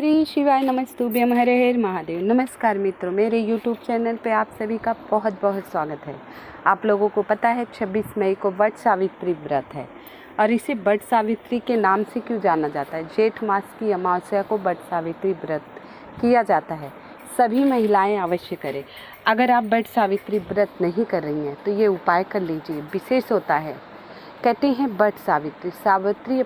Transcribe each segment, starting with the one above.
श्री शिवाय नमस्तुभ्यम हरे हर महादेव। नमस्कार मित्रों, मेरे YouTube चैनल पे आप सभी का बहुत बहुत स्वागत है। आप लोगों को पता है 26 मई को वट सावित्री व्रत है और इसे वट सावित्री के नाम से क्यों जाना जाता है। जेठ मास की अमावस्या को वट सावित्री व्रत किया जाता है। सभी महिलाएं अवश्य करें। अगर आप वट सावित्री व्रत नहीं कर रही हैं तो ये उपाय कर लीजिए, विशेष होता है। कहते हैं वट सावित्री, सावित्री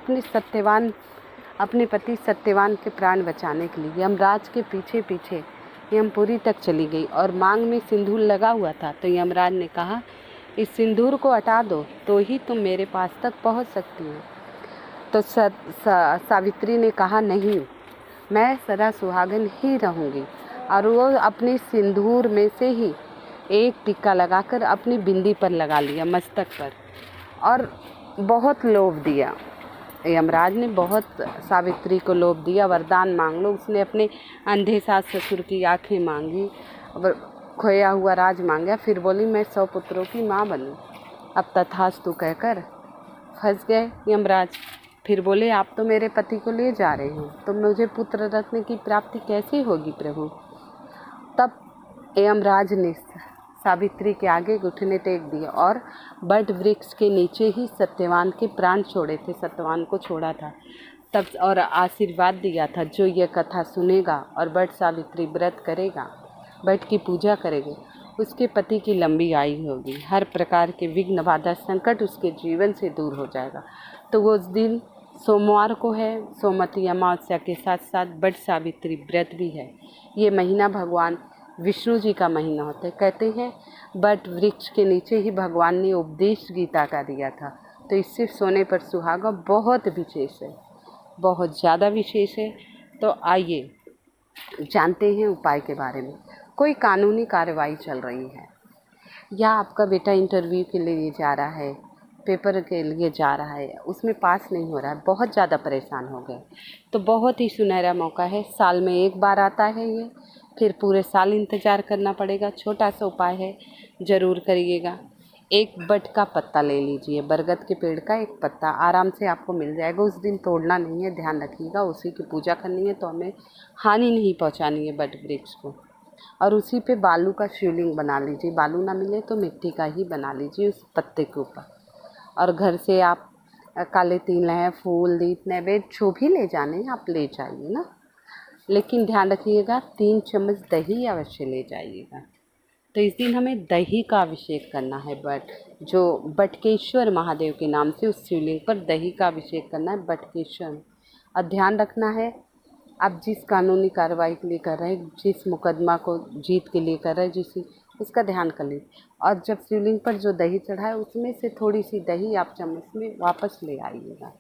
अपने पति सत्यवान के प्राण बचाने के लिए यमराज के पीछे पीछे यमपुरी तक चली गई और मांग में सिंदूर लगा हुआ था। तो यमराज ने कहा, इस सिंदूर को हटा दो तो ही तुम मेरे पास तक पहुंच सकती हो। तो सावित्री ने कहा, नहीं, मैं सदा सुहागन ही रहूँगी। और वो अपने सिंदूर में से ही एक टीका लगाकर अपनी बिंदी पर लगा लिया, मस्तक पर, और बहुत लोभ दिया। यमराज ने बहुत सावित्री को लोभ दिया, वरदान मांग लो। उसने अपने अंधे सास ससुर की आंखें मांगी और खोया हुआ राज मांगा। फिर बोली, मैं 100 पुत्रों की माँ बनूं। अब तथास्तु कहकर फंस गए यमराज। फिर बोले, आप तो मेरे पति को ले जा रहे हो, तो मुझे पुत्र रत्न की प्राप्ति कैसे होगी प्रभु। तब यमराज ने सावित्री के आगे घुटने टेक दिए और बट वृक्ष के नीचे ही सत्यवान के प्राण छोड़े थे, सत्यवान को छोड़ा था तब, और आशीर्वाद दिया था, जो ये कथा सुनेगा और बट सावित्री व्रत करेगा, बट की पूजा करेगा, उसके पति की लंबी आयु होगी, हर प्रकार के विघ्न बाधा संकट उसके जीवन से दूर हो जाएगा। तो वो उस दिन सोमवार को है, सोमवती अमावस्या के साथ साथ बट सावित्री व्रत भी है। ये महीना भगवान विष्णु जी का महीना होता है। कहते हैं बट वृक्ष के नीचे ही भगवान ने उपदेश गीता का दिया था। तो इससे सोने पर सुहागा बहुत विशेष है, बहुत ज़्यादा विशेष है। तो आइए जानते हैं उपाय के बारे में। कोई कानूनी कार्रवाई चल रही है या आपका बेटा इंटरव्यू के लिए जा रहा है, पेपर के लिए जा रहा है, उसमें पास नहीं हो रहा है, बहुत ज़्यादा परेशान हो गए, तो बहुत ही सुनहरा मौका है। साल में एक बार आता है ये, फिर पूरे साल इंतज़ार करना पड़ेगा। छोटा सा उपाय है, ज़रूर करिएगा। एक बट का पत्ता ले लीजिए, बरगद के पेड़ का एक पत्ता आराम से आपको मिल जाएगा। उस दिन तोड़ना नहीं है, ध्यान रखिएगा। उसी की पूजा करनी है, तो हमें हानि नहीं पहुंचानी है बट वृक्ष को। और उसी पे बालू का शिवलिंग बना लीजिए। बालू ना मिले तो मिट्टी का ही बना लीजिए उस पत्ते के ऊपर। और घर से आप काले तिल हैं, फूल, दीप, नैवेद्य जो भी ले जाने हैं आप ले जाइए ना, लेकिन ध्यान रखिएगा 3 चम्मच दही अवश्य ले जाइएगा। तो इस दिन हमें दही का अभिषेक करना है। बटकेश्वर महादेव के नाम से उस शिवलिंग पर दही का अभिषेक करना है, बटकेश्वर। और ध्यान रखना है, आप जिस कानूनी कार्रवाई के लिए कर रहे हैं, जिस मुकदमा को जीत के लिए कर रहे हैं, उसका ध्यान कर लीजिए। और जब शिवलिंग पर जो दही चढ़ा है उसमें से थोड़ी सी दही आप चम्मच में वापस ले आइएगा।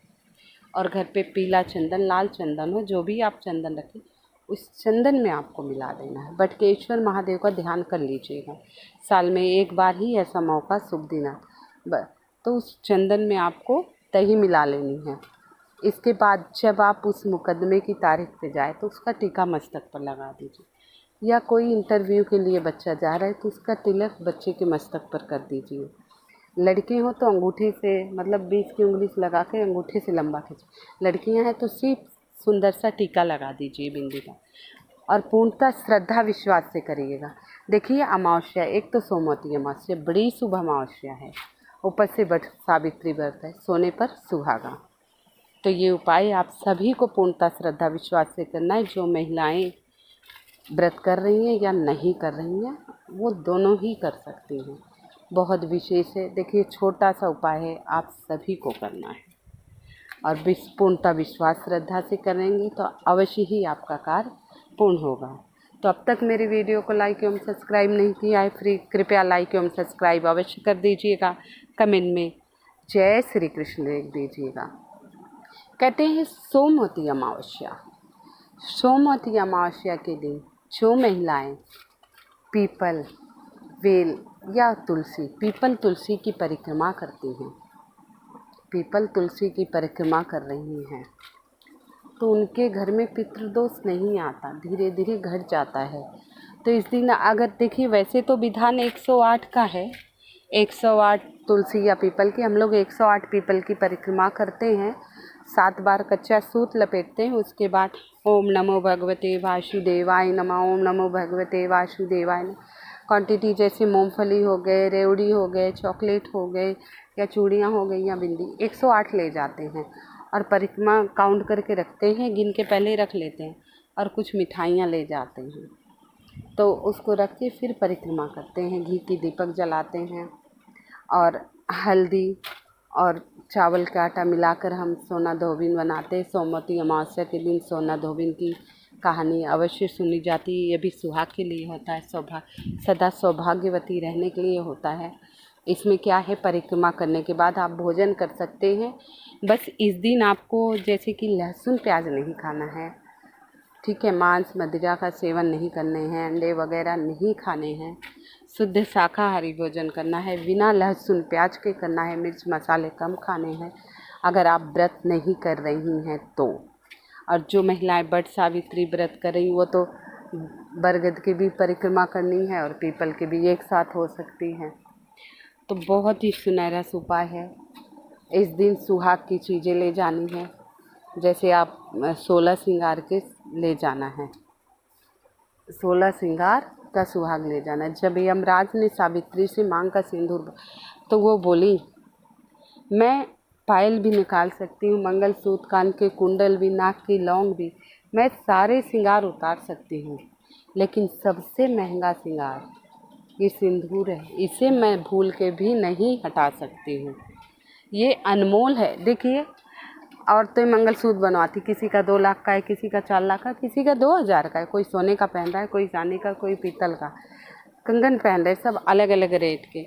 और घर पे पीला चंदन, लाल चंदन हो, जो भी आप चंदन रखें, उस चंदन में आपको मिला देना है। बटकेश्वर महादेव का ध्यान कर लीजिएगा। साल में एक बार ही ऐसा मौका, शुभ दिन, तो उस चंदन में आपको दही मिला लेनी है। इसके बाद जब आप उस मुकदमे की तारीख पे जाए तो उसका टीका मस्तक पर लगा दीजिए। या कोई इंटरव्यू के लिए बच्चा जा रहा है तो उसका तिलक बच्चे के मस्तक पर कर दीजिए। लड़के हो तो अंगूठे से, मतलब 20 की उंगली से लगा के अंगूठे से लंबा खींचे। लड़कियां हैं तो सिर्फ सुंदर सा टीका लगा दीजिए बिंदी का। और पूर्णतः श्रद्धा विश्वास से करिएगा। देखिए, अमावस्या, एक तो सोमवती अमावस्या बड़ी शुभ अमावस्या है, ऊपर से बट सावित्री व्रत है, सोने पर सुहागा। तो ये उपाय आप सभी को पूर्णतः श्रद्धा विश्वास से करना है। जो महिलाएं व्रत कर रही हैं या नहीं कर रही हैं, वो दोनों ही कर सकती हैं। बहुत विशेष है। देखिए, छोटा सा उपाय है, आप सभी को करना है। और पूर्णतः विश्वास श्रद्धा से करेंगे तो अवश्य ही आपका कार्य पूर्ण होगा। तो अब तक मेरे वीडियो को लाइक एवं सब्सक्राइब नहीं किया है, कृपया लाइक एवं सब्सक्राइब अवश्य कर दीजिएगा। कमेंट में जय श्री कृष्ण लिख दीजिएगा। कहते हैं सोमवती अमावस्या, सोमवती अमावस्या के दिन जो महिलाएं पीपल, बेल या तुलसी, पीपल तुलसी की परिक्रमा करती हैं, पीपल तुलसी की परिक्रमा कर रही हैं, तो उनके घर में पितृदोष नहीं आता, धीरे धीरे घट जाता है। तो इस दिन अगर देखिए, वैसे तो विधान 108 का है, 108 तुलसी या पीपल की। हम लोग 108 पीपल की परिक्रमा करते हैं, 7 बार कच्चा सूत लपेटते हैं, उसके बाद ओम नमो भगवते वासुदेवाय नमः। ओम नमो भगवते वासुदेवाय नमः। क्वांटिटी जैसे मूंगफली हो गए, रेवड़ी हो गए, चॉकलेट हो गए, या चूड़ियाँ हो गई, या बिंदी, 108 ले जाते हैं और परिक्रमा काउंट करके रखते हैं, गिन के पहले रख लेते हैं, और कुछ मिठाइयाँ ले जाते हैं। तो उसको रख के फिर परिक्रमा करते हैं, घी की दीपक जलाते हैं, और हल्दी और चावल का आटा मिलाकर हम सोना धोबिन बनाते हैं। सोमवती अमावस्या के दिन सोना धोबिन की कहानी अवश्य सुनी जाती है। ये भी सुहाग के लिए होता है, सदा सौभाग्यवती रहने के लिए होता है। इसमें क्या है, परिक्रमा करने के बाद आप भोजन कर सकते हैं। बस इस दिन आपको जैसे कि लहसुन प्याज नहीं खाना है, ठीक है, मांस मदिरा का सेवन नहीं करने हैं, अंडे वगैरह नहीं खाने हैं, शुद्ध शाकाहारी भोजन करना है, बिना लहसुन प्याज के करना है, मिर्च मसाले कम खाने हैं अगर आप व्रत नहीं कर रही हैं तो। और जो महिलाएं वट सावित्री व्रत कर रही, वो तो बरगद की भी परिक्रमा करनी है और पीपल की भी एक साथ हो सकती हैं। तो बहुत ही सुनहरा उपाय है। इस दिन सुहाग की चीज़ें ले जानी है, जैसे आप 16 श्रृंगार के ले जाना है, 16 श्रृंगार का सुहाग ले जाना है। जब यमराज ने सावित्री से मांग का सिंदूर, तो वो बोली, मैं पायल भी निकाल सकती हूँ, मंगलसूत्र, कान के कुंडल भी, नाक की लौंग भी, मैं सारे श्रृंगार उतार सकती हूँ, लेकिन सबसे महंगा श्रृंगार ये सिंदूर है, इसे मैं भूल के भी नहीं हटा सकती हूँ, ये अनमोल है। देखिए, और तो मंगलसूत्र बनवाती, किसी का 2 लाख का है, किसी का 4 लाख का, किसी का 2000 का है, कोई सोने का पहन रहा है, कोई चांदी का, कोई पीतल का कंगन पहन रहे, सब अलग अलग रेट के,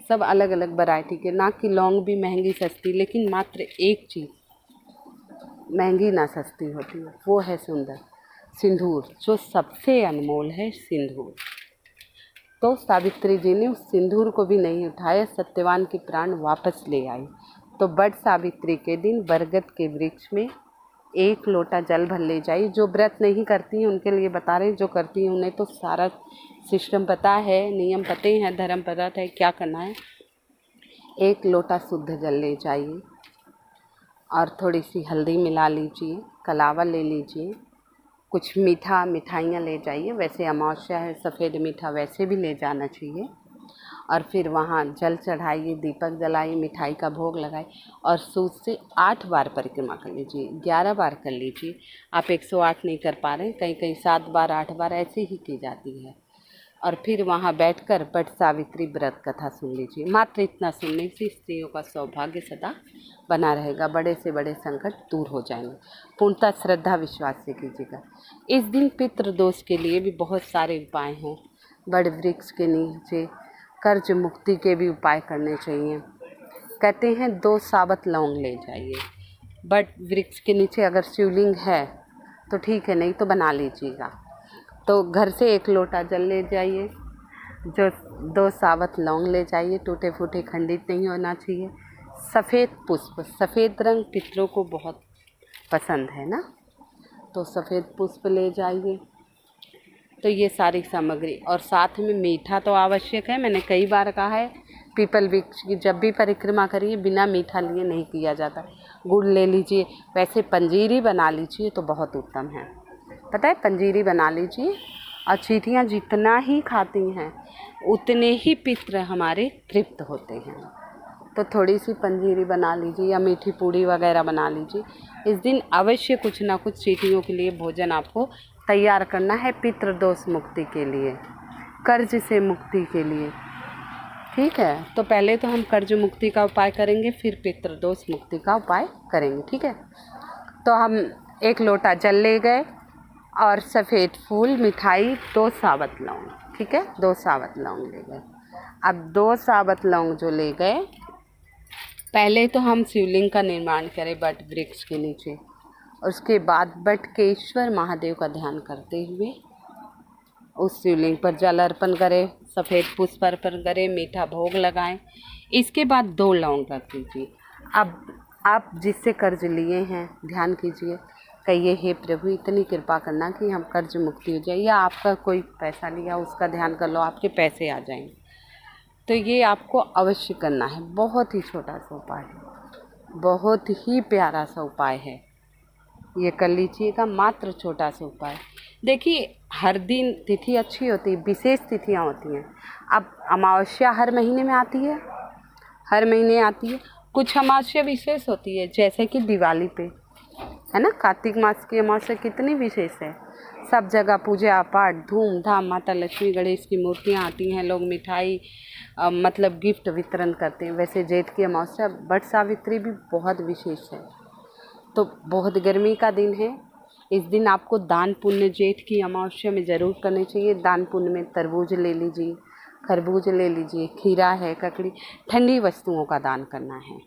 सब अलग अलग वैरायटी के। नाक की लौंग भी महंगी सस्ती, लेकिन मात्र एक चीज़ महंगी ना सस्ती होती है, वो है सुंदर सिंदूर, जो सबसे अनमोल है सिंदूर। तो सावित्री जी ने उस सिंदूर को भी नहीं उठाया, सत्यवान की प्राण वापस ले आई। तो बट सावित्री के दिन बरगद के वृक्ष में 1 लोटा जल भर ले जाइए। जो व्रत नहीं करती हैं उनके लिए बता रहे हैं, जो करती हैं उन्हें तो सारा सिस्टम पता है, नियम पते हैं, धर्म पता है क्या करना है। 1 लोटा शुद्ध जल ले जाइए और थोड़ी सी हल्दी मिला लीजिए, कलावा ले लीजिए, कुछ मिठाइयाँ ले जाइए, वैसे अमावस्या है, सफ़ेद मीठा वैसे भी ले जाना चाहिए। और फिर वहाँ जल चढ़ाइए, दीपक जलाइए, मिठाई का भोग लगाइए, और सूद से 8 बार परिक्रमा कर लीजिए, 11 बार कर लीजिए। आप 108 नहीं कर पा रहे, कहीं कहीं 7 बार 8 बार ऐसे ही की जाती है। और फिर वहाँ बैठकर बट सावित्री व्रत कथा सुन लीजिए। मात्र इतना सुनने से स्त्रियों का सौभाग्य सदा बना रहेगा, बड़े से बड़े संकट दूर हो जाएंगे। पूर्णतः श्रद्धा विश्वास से कीजिएगा। इस दिन पितृदोष के लिए भी बहुत सारे उपाय हैं। बड़ वृक्ष के नीचे कर्ज मुक्ति के भी उपाय करने चाहिए। कहते हैं 2 साबत लौंग ले जाइए। बट वृक्ष के नीचे अगर शिवलिंग है तो ठीक है, नहीं तो बना लीजिएगा। तो घर से 1 लोटा जल ले जाइए, जो 2 साबत लौंग ले जाइए, टूटे फूटे खंडित नहीं होना चाहिए। सफ़ेद पुष्प, सफ़ेद रंग पितरों को बहुत पसंद है ना, तो सफ़ेद पुष्प ले जाइए। तो ये सारी सामग्री, और साथ में मीठा तो आवश्यक है। मैंने कई बार कहा है, पीपल वृक्ष की जब भी परिक्रमा करिए बिना मीठा लिए नहीं किया जाता। गुड़ ले लीजिए, वैसे पंजीरी बना लीजिए तो बहुत उत्तम है। पता है, पंजीरी बना लीजिए, और चींटियाँ जितना ही खाती हैं उतने ही पित्र हमारे तृप्त होते हैं। तो थोड़ी सी पंजीरी बना लीजिए, या मीठी पूड़ी वगैरह बना लीजिए। इस दिन अवश्य कुछ ना कुछ चींटियों के लिए भोजन आपको तैयार करना है, पितृदोष मुक्ति के लिए, कर्ज से मुक्ति के लिए। ठीक है, तो पहले तो हम कर्ज मुक्ति का उपाय करेंगे, फिर पितृदोष मुक्ति का उपाय करेंगे। ठीक है, तो हम 1 लोटा जल ले गए, और सफ़ेद फूल, मिठाई, 2 साबत लौंग। ठीक है, 2 साबत लौंग ले गए। अब 2 साबत लौंग जो ले गए, पहले तो हम शिवलिंग का निर्माण करें बट वृक्ष के नीचे। उसके बाद बटकेश्वर महादेव का ध्यान करते हुए उस शिवलिंग पर जल अर्पण करें, सफ़ेद पुष्प अर्पण करें, मीठा भोग लगाएं। इसके बाद 2 लौंग रख दीजिए। अब आप जिससे कर्ज लिए हैं ध्यान कीजिए, कहिए, हे प्रभु इतनी कृपा करना कि हम कर्ज मुक्ति हो जाए, या आपका कोई पैसा लिया उसका ध्यान कर लो, आपके पैसे आ जाएंगे। तो ये आपको अवश्य करना है। बहुत ही छोटा सा उपाय है, बहुत ही प्यारा सा उपाय है। ये कर लीजिएगा, मात्र छोटा सा उपाय। देखिए, हर दिन तिथि अच्छी होती है, विशेष तिथियाँ होती हैं। अब अमावस्या हर महीने में आती है, हर महीने आती है। कुछ अमावस्या विशेष होती है, जैसे कि दिवाली पे, है ना। कार्तिक मास की अमावस्या कितनी विशेष है। सब जगह पूजा पाठ धूमधाम, माता लक्ष्मी गणेश की मूर्तियाँ आती हैं, लोग मिठाई मतलब गिफ्ट वितरण करते हैं। वैसे जेठ की अमावस्या वट सावित्री भी बहुत विशेष है। तो बहुत गर्मी का दिन है, इस दिन आपको दान पुण्य जेठ की अमावस्या में ज़रूर करने चाहिए। दान पुण्य में तरबूज ले लीजिए, खरबूज ले लीजिए, खीरा है, ककड़ी, ठंडी वस्तुओं का दान करना है।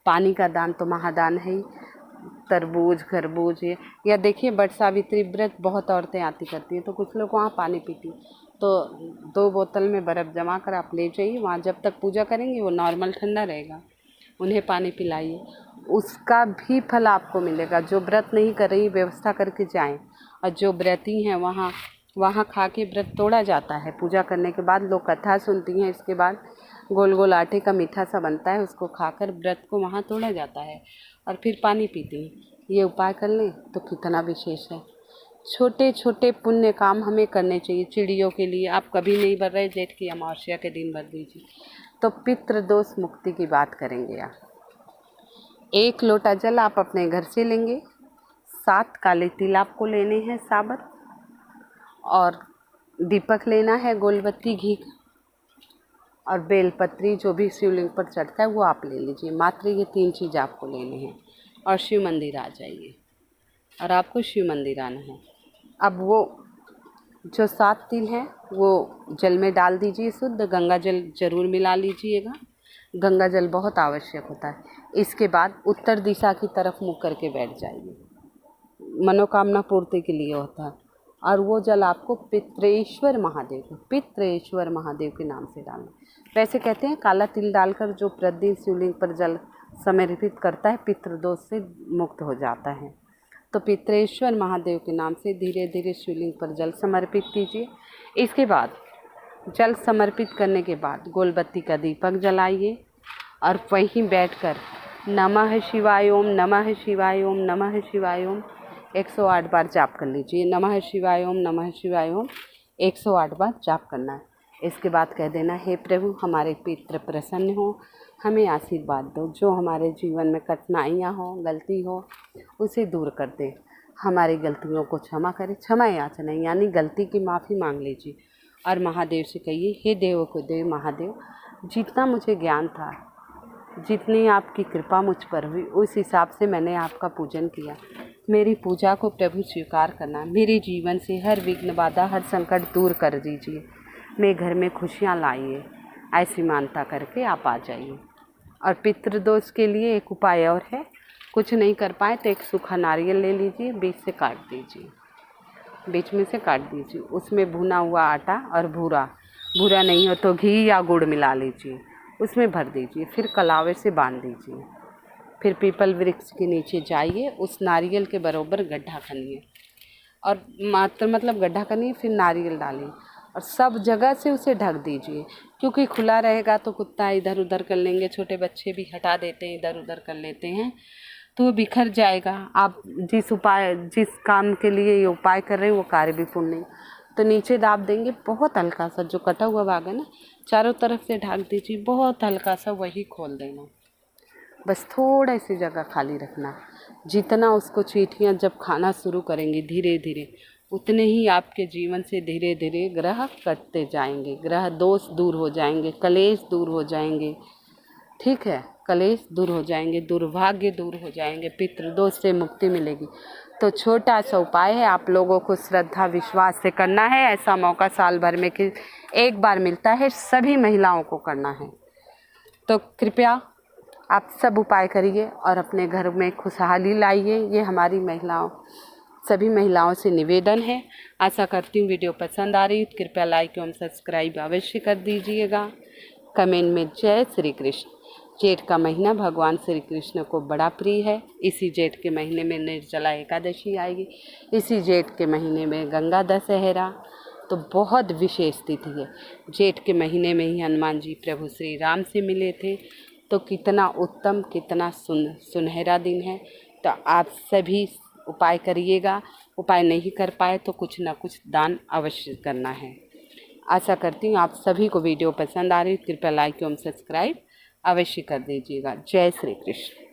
पानी का दान तो महादान है ही। तरबूज, खरबूज, या देखिए वट सावित्री व्रत बहुत औरतें आती करती हैं, तो कुछ लोग वहाँ पानी पीती, तो 2 बोतल में बर्फ़ जमा कर आप ले जाइए वहाँ। जब तक पूजा करेंगी वो नॉर्मल ठंडा रहेगा, उन्हें पानी पिलाइए, उसका भी फल आपको मिलेगा। जो व्रत नहीं कर रही व्यवस्था करके जाएं, और जो व्रती हैं वहाँ खा के व्रत तोड़ा जाता है। पूजा करने के बाद लोग कथा सुनती हैं, इसके बाद गोल गोल आटे का मीठा सा बनता है, उसको खाकर व्रत को वहाँ तोड़ा जाता है और फिर पानी पीती हैं। ये उपाय कर लें तो कितना विशेष है। छोटे छोटे पुण्य काम हमें करने चाहिए। चिड़ियों के लिए आप कभी नहीं भर रहे, जेठ की अमावस्या के दिन भर दीजिए। तो पितृ दोष मुक्ति की बात करेंगे आप। 1 लोटा जल आप अपने घर से लेंगे, 7 काले तिल आपको लेने हैं साबत, और दीपक लेना है गोलबत्ती घी का, और बेलपत्री जो भी शिवलिंग पर चढ़ता है वो आप ले लीजिए। मात्र ये 3 चीज़ आपको लेने हैं और शिव मंदिर आ जाइए, और आपको शिव मंदिर आना है। अब वो जो 7 तिल हैं वो जल में डाल दीजिए, शुद्ध गंगा जल ज़रूर मिला लीजिएगा, गंगा जल बहुत आवश्यक होता है। इसके बाद उत्तर दिशा की तरफ मुँह करके बैठ जाइए, मनोकामना पूर्ति के लिए होता है। और वो जल आपको पितृेश्वर महादेव के नाम से डालना। वैसे कहते हैं काला तिल डालकर जो प्रतिदिन शिवलिंग पर जल समर्पित करता है पितृदोष से मुक्त हो जाता है। तो पितृेश्वर महादेव के नाम से धीरे धीरे शिवलिंग पर जल समर्पित कीजिए। इसके बाद जल समर्पित करने के बाद गोलबत्ती का दीपक जलाइए, और वहीं बैठकर नमः शिवाय ओम, नमः शिवाय ओम, नमः शिवाय ओम 108 बार जाप कर लीजिए। नमः शिवाय ओम, नमः शिवाय ओम 108 बार जाप करना है। इसके बाद कह देना, हे प्रभु हमारे पितृ प्रसन्न हो, हमें आशीर्वाद दो, जो हमारे जीवन में कठिनाइयाँ हो, गलती हो, उसे दूर कर दे, हमारी गलतियों को क्षमा करे। क्षमा याचना यानी गलती की माफ़ी मांग लीजिए, और महादेव से कहिए, हे देव को देव महादेव, जितना मुझे ज्ञान था, जितनी आपकी कृपा मुझ पर हुई, उस हिसाब से मैंने आपका पूजन किया। मेरी पूजा को प्रभु स्वीकार करना, मेरे जीवन से हर विघ्न बाधा, हर संकट दूर कर दीजिए, मेरे घर में खुशियाँ लाइए, ऐसी मानता करके आप आ जाइए। और पितृदोष के लिए एक उपाय और है, कुछ नहीं कर पाए तो एक सूखा नारियल ले लीजिए, बीच से काट दीजिए, बीच में से काट दीजिए, उसमें भुना हुआ आटा और भूरा नहीं हो तो घी या गुड़ मिला लीजिए, उसमें भर दीजिए, फिर कलावे से बांध दीजिए। फिर पीपल वृक्ष के नीचे जाइए, उस नारियल के बराबर गड्ढा खनिए, और मात्र मतलब गड्ढा खनिए, फिर नारियल डालिए और सब जगह से उसे ढक दीजिए, क्योंकि खुला रहेगा तो कुत्ता इधर उधर कर लेंगे, छोटे बच्चे भी हटा देते हैं, इधर उधर कर लेते हैं, तो वो बिखर जाएगा। आप जिस काम के लिए ये उपाय कर रहे हैं वो कार्य भी पूर्ण नहीं। तो नीचे दाब देंगे, बहुत हल्का सा जो कटा हुआ भाग है ना, चारों तरफ से ढक दीजिए, बहुत हल्का सा वही खोल देना, बस थोड़ा सी जगह खाली रखना। जितना उसको चींटियाँ जब खाना शुरू करेंगी धीरे धीरे, उतने ही आपके जीवन से धीरे धीरे ग्रह कटते जाएंगे, ग्रह दोष दूर हो जाएंगे, कलेश दूर हो जाएंगे, ठीक है, कलेश दूर हो जाएंगे, दुर्भाग्य दूर हो जाएंगे, पितृदोष से मुक्ति मिलेगी। तो छोटा सा उपाय है, आप लोगों को श्रद्धा विश्वास से करना है। ऐसा मौका साल भर में कि एक बार मिलता है, सभी महिलाओं को करना है। तो कृपया आप सब उपाय करिए और अपने घर में खुशहाली लाइए, ये हमारी सभी महिलाओं से निवेदन है। आशा करती हूँ वीडियो पसंद आ रही है, कृपया लाइक एवं सब्सक्राइब अवश्य कर दीजिएगा। कमेंट में जय श्री कृष्ण। जेठ का महीना भगवान श्री कृष्ण को बड़ा प्रिय है। इसी जेठ के महीने में निर्जला एकादशी आएगी, इसी जेठ के महीने में गंगा दशहरा, तो बहुत विशेष तिथि है। जेठ के महीने में ही हनुमान जी प्रभु श्री राम से मिले थे, तो कितना उत्तम, कितना सुनहरा दिन है। तो आप सभी उपाय करिएगा। उपाय नहीं कर पाए तो कुछ ना कुछ दान अवश्य करना है। आशा करती हूँ आप सभी को वीडियो पसंद आ रही है। कृपया लाइक एवं सब्सक्राइब अवश्य कर दीजिएगा। जय श्री कृष्ण।